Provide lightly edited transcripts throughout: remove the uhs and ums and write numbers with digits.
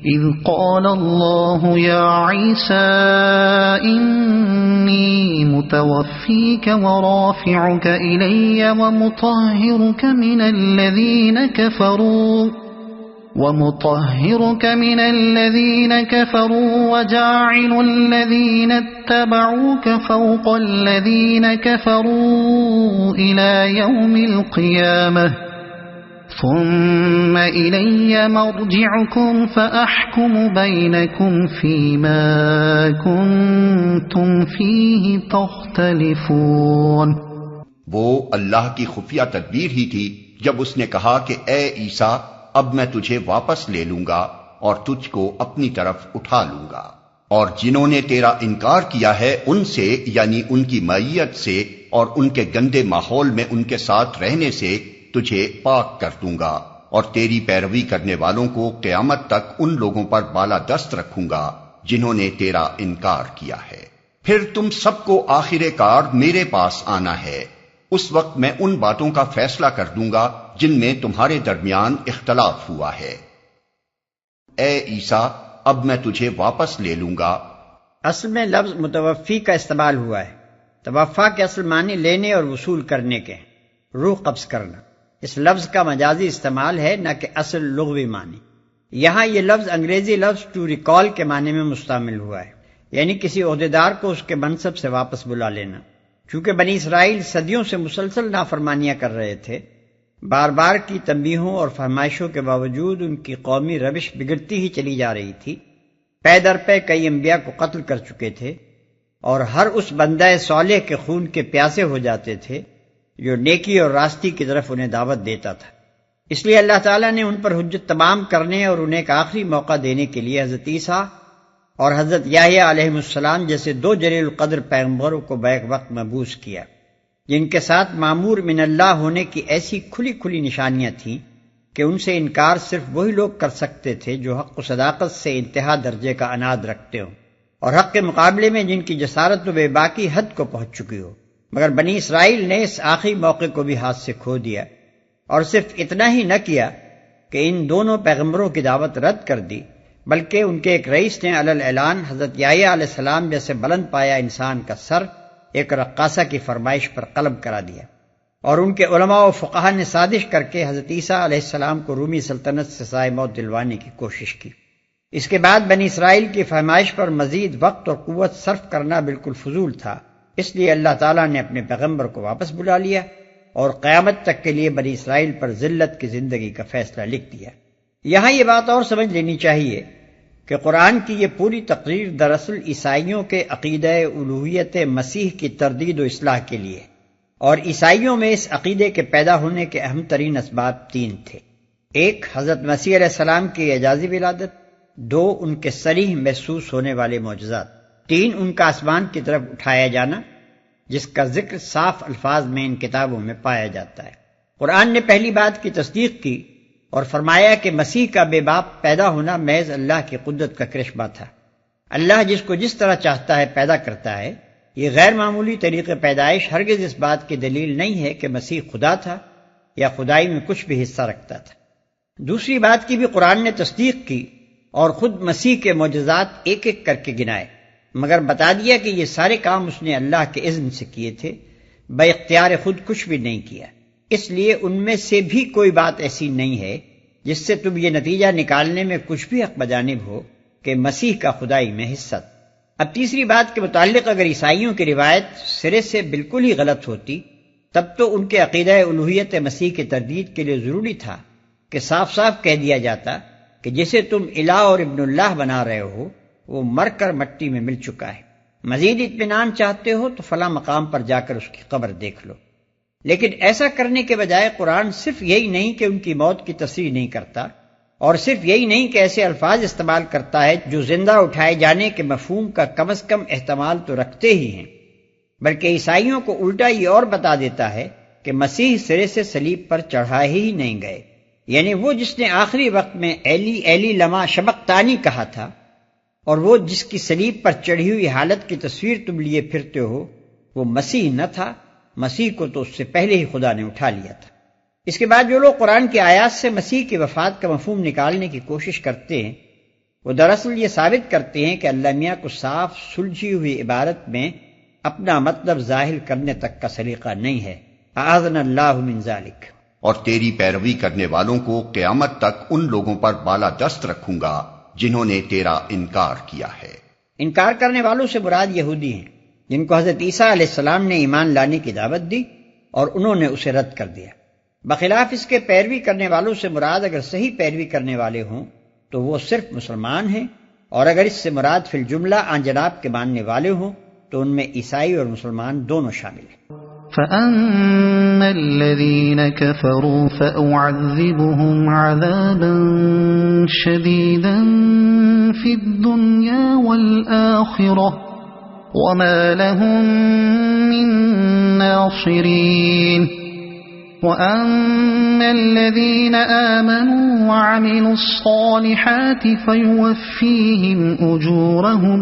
إذ قال الله يا عيسى إني متوفيك ورافعك إلي ومطهرك من الذين كفروا وجاعل الذين اتبعوك فوق الذين كفروا إلى يوم القيامة ثم إلي مرجعكم فأحكم بينكم فيما كنتم فيه تختلفون۔ وہ اللہ کی خفیہ تدبیر ہی تھی جب اس نے کہا کہ اے عیسیٰ اب میں تجھے واپس لے لوں گا اور تجھ کو اپنی طرف اٹھا لوں گا، اور جنہوں نے تیرا انکار کیا ہے ان سے، یعنی ان کی معیت سے اور ان کے گندے ماحول میں ان کے ساتھ رہنے سے تجھے پاک کر دوں گا، اور تیری پیروی کرنے والوں کو قیامت تک ان لوگوں پر بالا دست رکھوں گا جنہوں نے تیرا انکار کیا ہے۔ پھر تم سب کو آخر کار میرے پاس آنا ہے، اس وقت میں ان باتوں کا فیصلہ کر دوں گا جن میں تمہارے درمیان اختلاف ہوا ہے۔ اے عیسیٰ اب میں تجھے واپس لے لوں گا۔ اصل میں لفظ متوفی کا استعمال ہوا ہے۔ توفا کے اصل معنی لینے اور وصول کرنے کے، روح قبض کرنا۔ اس لفظ کا مجازی استعمال ہے، نہ کہ اصل لغوی معنی۔ یہاں یہ لفظ انگریزی لفظ ٹو ریکال کے معنی میں مستعمل ہوا ہے، یعنی کسی عہدیدار کو اس کے منصب سے واپس بلا لینا۔ چونکہ بنی اسرائیل صدیوں سے مسلسل نافرمانیاں کر رہے تھے، بار بار کی تنبیہوں اور فرمائشوں کے باوجود ان کی قومی روش بگڑتی ہی چلی جا رہی تھی۔ پے در پے کئی انبیاء کو قتل کر چکے تھے، اور ہر اس بندہ صالح کے خون کے پیاسے ہو جاتے تھے جو نیکی اور راستی کی طرف انہیں دعوت دیتا تھا۔ اس لیے اللہ تعالیٰ نے ان پر حجت تمام کرنے اور انہیں ایک آخری موقع دینے کے لیے حضرت عیسیٰ اور حضرت یحییٰ علیہ السلام جیسے دو جلیل القدر پیغمبروں کو بیک وقت مبعوث کیا، جن کے ساتھ مامور من اللہ ہونے کی ایسی کھلی کھلی نشانیاں تھیں کہ ان سے انکار صرف وہی لوگ کر سکتے تھے جو حق و صداقت سے انتہا درجے کا عناد رکھتے ہوں، اور حق کے مقابلے میں جن کی جسارت و بے باکی حد کو پہنچ چکی ہو۔ مگر بنی اسرائیل نے اس آخری موقع کو بھی ہاتھ سے کھو دیا، اور صرف اتنا ہی نہ کیا کہ ان دونوں پیغمبروں کی دعوت رد کر دی، بلکہ ان کے ایک رئیس نے علی الاعلان حضرت یحییٰ علیہ السلام جیسے بلند پایا انسان کا سر ایک رقاصہ کی فرمائش پر قلم کرا دیا، اور ان کے علماء و فقہا نے سازش کر کے حضرت عیسیٰ علیہ السلام کو رومی سلطنت سے سائے موت دلوانے کی کوشش کی۔ اس کے بعد بنی اسرائیل کی فرمائش پر مزید وقت اور قوت صرف کرنا بالکل فضول تھا، اس لیے اللہ تعالیٰ نے اپنے پیغمبر کو واپس بلا لیا اور قیامت تک کے لیے بنی اسرائیل پر ذلت کی زندگی کا فیصلہ لکھ دیا۔ یہاں یہ بات اور سمجھ لینی چاہیے کہ قرآن کی یہ پوری تقریر دراصل عیسائیوں کے عقیدہ الوہیت مسیح کی تردید و اصلاح کے لیے، اور عیسائیوں میں اس عقیدے کے پیدا ہونے کے اہم ترین اسباب تین تھے۔ ایک، حضرت مسیح علیہ السلام کی اعجازی ولادت، دو، ان کے صریح محسوس ہونے والے معجزات، تین، ان کا آسمان کی طرف اٹھایا جانا جس کا ذکر صاف الفاظ میں ان کتابوں میں پایا جاتا ہے۔ قرآن نے پہلی بات کی تصدیق کی اور فرمایا کہ مسیح کا بے باپ پیدا ہونا محض اللہ کی قدرت کا کرشمہ تھا۔ اللہ جس کو جس طرح چاہتا ہے پیدا کرتا ہے، یہ غیر معمولی طریقے پیدائش ہرگز اس بات کی دلیل نہیں ہے کہ مسیح خدا تھا یا خدائی میں کچھ بھی حصہ رکھتا تھا۔ دوسری بات کی بھی قرآن نے تصدیق کی اور خود مسیح کے معجزات ایک ایک کر کے گنائے، مگر بتا دیا کہ یہ سارے کام اس نے اللہ کے اذن سے کیے تھے، بے اختیار خود کچھ بھی نہیں کیا۔ اس لیے ان میں سے بھی کوئی بات ایسی نہیں ہے جس سے تم یہ نتیجہ نکالنے میں کچھ بھی حق بجانب ہو کہ مسیح کا خدائی میں حصہ۔ اب تیسری بات کے متعلق اگر عیسائیوں کی روایت سرے سے بالکل ہی غلط ہوتی، تب تو ان کے عقیدہ الوہیت مسیح کی تردید کے لیے ضروری تھا کہ صاف صاف کہہ دیا جاتا کہ جسے تم الہ اور ابن اللہ بنا رہے ہو وہ مر کر مٹی میں مل چکا ہے، مزید اطمینان چاہتے ہو تو فلاں مقام پر جا کر اس کی قبر دیکھ لو۔ لیکن ایسا کرنے کے بجائے قرآن صرف یہی نہیں کہ ان کی موت کی تصریح نہیں کرتا، اور صرف یہی نہیں کہ ایسے الفاظ استعمال کرتا ہے جو زندہ اٹھائے جانے کے مفہوم کا کم از کم احتمال تو رکھتے ہی ہیں، بلکہ عیسائیوں کو الٹا یہ اور بتا دیتا ہے کہ مسیح سرے سے صلیب پر چڑھائے ہی نہیں گئے، یعنی وہ جس نے آخری وقت میں ایلی ایلی لما شبقتانی کہا تھا، اور وہ جس کی صلیب پر چڑھی ہوئی حالت کی تصویر تم لیے پھرتے ہو، وہ مسیح نہ تھا، مسیح کو تو اس سے پہلے ہی خدا نے اٹھا لیا تھا۔ اس کے بعد جو لوگ قرآن کی آیات سے مسیح کی وفات کا مفہوم نکالنے کی کوشش کرتے ہیں، وہ دراصل یہ ثابت کرتے ہیں کہ اللہ میاں کو صاف سلجھی ہوئی عبارت میں اپنا مطلب ظاہر کرنے تک کا سلیقہ نہیں ہے. اعاذنا اللہ من ذالک. اور تیری پیروی کرنے والوں کو قیامت تک ان لوگوں پر بالا دست رکھوں گا جنہوں نے تیرا انکار کیا ہے. انکار کرنے والوں سے مراد یہودی ہیں جن کو حضرت عیسیٰ علیہ السلام نے ایمان لانے کی دعوت دی اور انہوں نے اسے رد کر دیا. بخلاف اس کے پیروی کرنے والوں سے مراد اگر صحیح پیروی کرنے والے ہوں تو وہ صرف مسلمان ہیں، اور اگر اس سے مراد فی الجملہ آن جناب کے ماننے والے ہوں تو ان میں عیسائی اور مسلمان دونوں شامل ہیں. فَأَمَّا الَّذِينَ كَفَرُوا فَأُعَذِّبُهُمْ عَذَابًا شَدِيدًا فِي الدُّنْيَا وَالْآخِرَةِ وَمَا لَهُم مِّن نَّاصِرِينَ. وَأَمَّا الَّذِينَ آمَنُوا وَعَمِلُوا الصَّالِحَاتِ فَيُوَفِّيهِمْ أُجُورَهُمْ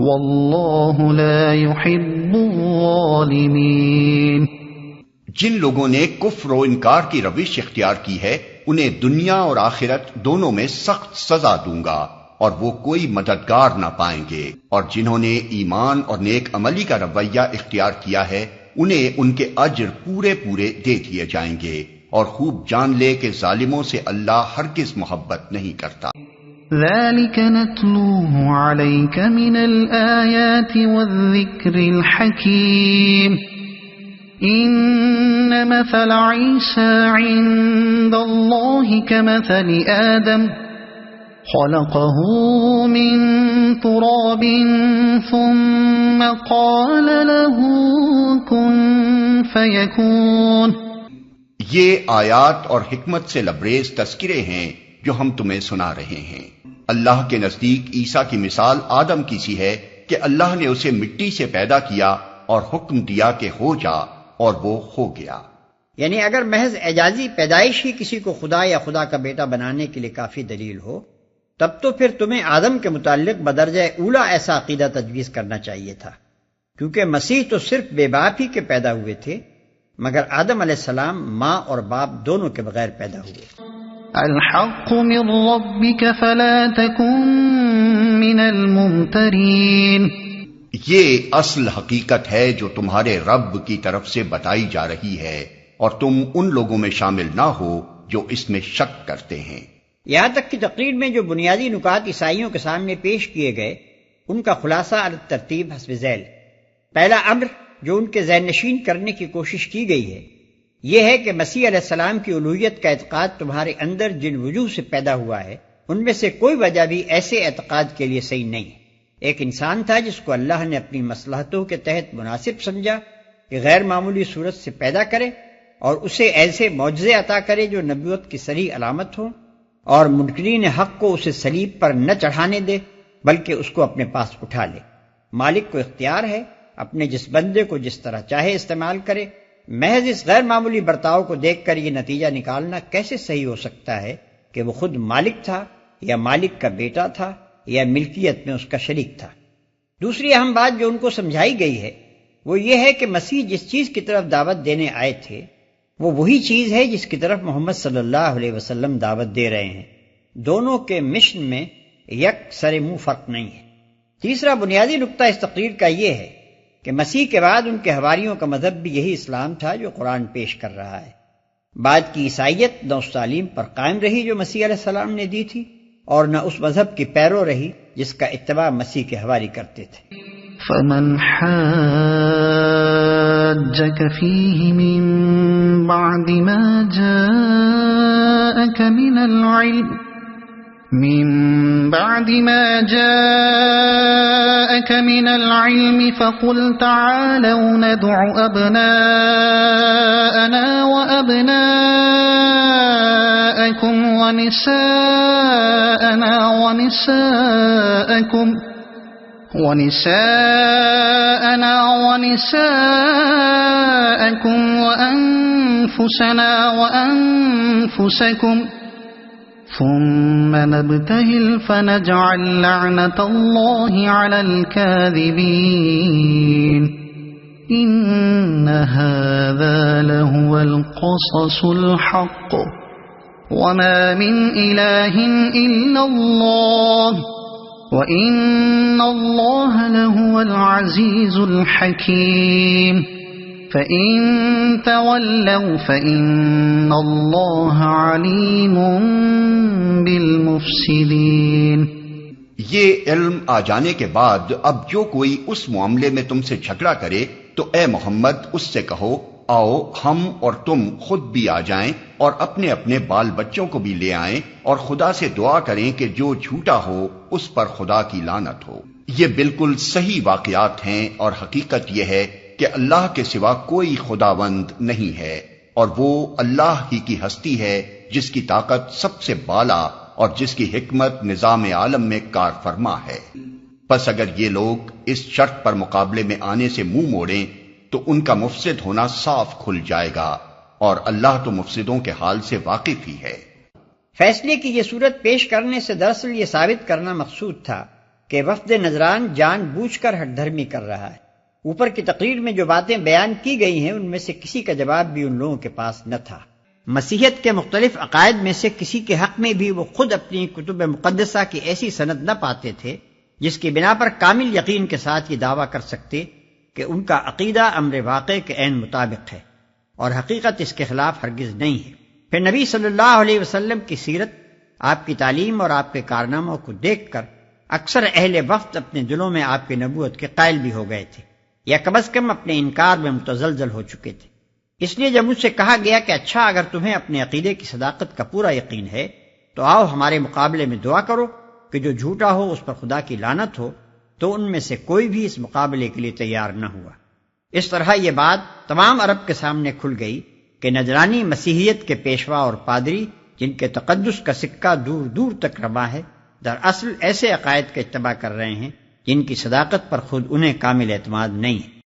وَاللَّهُ لَا يُحِبُّ الظَّالِمِينَ. جن لوگوں نے کفر و انکار کی روش اختیار کی ہے انہیں دنیا اور آخرت دونوں میں سخت سزا دوں گا اور وہ کوئی مددگار نہ پائیں گے. اور جنہوں نے ایمان اور نیک عملی کا رویہ اختیار کیا ہے انہیں ان کے اجر پورے پورے دے دیے جائیں گے. اور خوب جان لے کہ ظالموں سے اللہ ہرگز محبت نہیں کرتا. ذَلِكَ نَتْلُوهُ عَلَيْكَ مِنَ الْآيَاتِ وَالذِّكْرِ الْحَكِيمِ. إِنَّ مَثَلَ عِيسَى عِندَ اللَّهِ كَمَثَلِ آدَمَ خَلَقَهُ مِن تُرَابٍ ثُمَّ قَالَ لَهُ كُن فَيَكُونُ. یہ آیات اور حکمت سے لبریز تذکرے ہیں جو ہم تمہیں سنا رہے ہیں. اللہ کے نزدیک عیسیٰ کی مثال آدم کی سی ہے کہ اللہ نے اسے مٹی سے پیدا کیا اور حکم دیا کہ ہو جا، اور وہ ہو گیا. یعنی اگر محض اعجازی پیدائش ہی کسی کو خدا یا خدا کا بیٹا بنانے کے لیے کافی دلیل ہو تب تو پھر تمہیں آدم کے متعلق بدرجہ اولا ایسا عقیدہ تجویز کرنا چاہیے تھا، کیونکہ مسیح تو صرف بے باپ ہی کے پیدا ہوئے تھے، مگر آدم علیہ السلام ماں اور باپ دونوں کے بغیر پیدا ہوئے. الحق من ربك فلا تكن من الممترين. یہ اصل حقیقت ہے جو تمہارے رب کی طرف سے بتائی جا رہی ہے، اور تم ان لوگوں میں شامل نہ ہو جو اس میں شک کرتے ہیں. یہاں تک کہ تقریر میں جو بنیادی نکات عیسائیوں کے سامنے پیش کیے گئے ان کا خلاصہ علی ترتیب حسب ذیل. پہلا امر جو ان کے ذہن نشین کرنے کی کوشش کی گئی ہے یہ ہے کہ مسیح علیہ السلام کی الوہیت کا اعتقاد تمہارے اندر جن وجوہ سے پیدا ہوا ہے ان میں سے کوئی وجہ بھی ایسے اعتقاد کے لیے صحیح نہیں ہے. ایک انسان تھا جس کو اللہ نے اپنی مصلحتوں کے تحت مناسب سمجھا کہ غیر معمولی صورت سے پیدا کرے اور اسے ایسے معجزے عطا کرے جو نبوت کی صریح علامت ہوں، اور منکرین حق کو اسے صلیب پر نہ چڑھانے دے بلکہ اس کو اپنے پاس اٹھا لے. مالک کو اختیار ہے اپنے جس بندے کو جس طرح چاہے استعمال کرے. محض اس غیر معمولی برتاؤ کو دیکھ کر یہ نتیجہ نکالنا کیسے صحیح ہو سکتا ہے کہ وہ خود مالک تھا یا مالک کا بیٹا تھا یا ملکیت میں اس کا شریک تھا. دوسری اہم بات جو ان کو سمجھائی گئی ہے وہ یہ ہے کہ مسیح جس چیز کی طرف دعوت دینے آئے تھے وہ وہی چیز ہے جس کی طرف محمد صلی اللہ علیہ وسلم دعوت دے رہے ہیں. دونوں کے مشن میں یک سر منہ فرق نہیں ہے. تیسرا بنیادی نقطہ اس تقریر کا یہ ہے کہ مسیح کے بعد ان کے حواریوں کا مذہب بھی یہی اسلام تھا جو قرآن پیش کر رہا ہے. بعد کی عیسائیت نہ اس تعلیم پر قائم رہی جو مسیح علیہ السلام نے دی تھی اور نہ اس مذہب کی پیرو رہی جس کا اتباع مسیح کے حواری کرتے تھے. فمن حاجك فيه من بعد ما جاءك من العلم فقل تعالوا ندع أبناءنا وأبناءكم ونساءنا ونساءكم وأنفسنا وأنفسكم ثم نبتهل فنجعل لعنة الله على الكاذبين إن هذا لهو القصص الحق وما من إله إلا الله وإن الله لهو العزيز الحكيم فإن تولوا فإن الله عليم بالمفسدين۔ یہ علم آ جانے کے بعد اب جو کوئی اس معاملے میں تم سے جھگڑا کرے تو اے محمد اس سے کہو آؤ ہم اور تم خود بھی آ جائیں اور اپنے اپنے بال بچوں کو بھی لے آئیں اور خدا سے دعا کریں کہ جو جھوٹا ہو اس پر خدا کی لعنت ہو۔ یہ بالکل صحیح واقعات ہیں اور حقیقت یہ ہے کہ اللہ کے سوا کوئی خداوند نہیں ہے اور وہ اللہ ہی کی ہستی ہے جس کی طاقت سب سے بالا اور جس کی حکمت نظام عالم میں کار فرما ہے۔ پس اگر یہ لوگ اس شرط پر مقابلے میں آنے سے منہ موڑیں تو ان کا مفسد ہونا صاف کھل جائے گا اور اللہ تو مفسدوں کے حال سے واقف ہی ہے۔ فیصلے کی یہ صورت پیش کرنے سے دراصل یہ ثابت کرنا مقصود تھا کہ وفد نجران جان بوجھ کر ہٹ دھرمی کر رہا ہے۔ اوپر کی تقریر میں جو باتیں بیان کی گئی ہیں ان میں سے کسی کا جواب بھی ان لوگوں کے پاس نہ تھا۔ مسیحیت کے مختلف عقائد میں سے کسی کے حق میں بھی وہ خود اپنی کتب مقدسہ کی ایسی سند نہ پاتے تھے جس کی بنا پر کامل یقین کے ساتھ یہ دعویٰ کر سکتے کہ ان کا عقیدہ امر واقع کے عین مطابق ہے اور حقیقت اس کے خلاف ہرگز نہیں ہے۔ پھر نبی صلی اللہ علیہ وسلم کی سیرت، آپ کی تعلیم اور آپ کے کارناموں کو دیکھ کر اکثر اہل وقت اپنے دلوں میں آپ کی نبوت کے قائل بھی ہو گئے تھے یا کم از کم اپنے انکار میں متزلزل ہو چکے تھے۔ اس لیے جب مجھ سے کہا گیا کہ اچھا اگر تمہیں اپنے عقیدے کی صداقت کا پورا یقین ہے تو آؤ ہمارے مقابلے میں دعا کرو کہ جو جھوٹا ہو اس پر خدا کی لعنت ہو، تو ان میں سے کوئی بھی اس مقابلے کے لیے تیار نہ ہوا۔ اس طرح یہ بات تمام عرب کے سامنے کھل گئی کہ نجرانی مسیحیت کے پیشوا اور پادری جن کے تقدس کا سکہ دور دور تک رواں ہے دراصل ایسے عقائد کا اتباع کر رہے ہیں جن کی صداقت پر خود انہیں کامل اعتماد نہیں ہے۔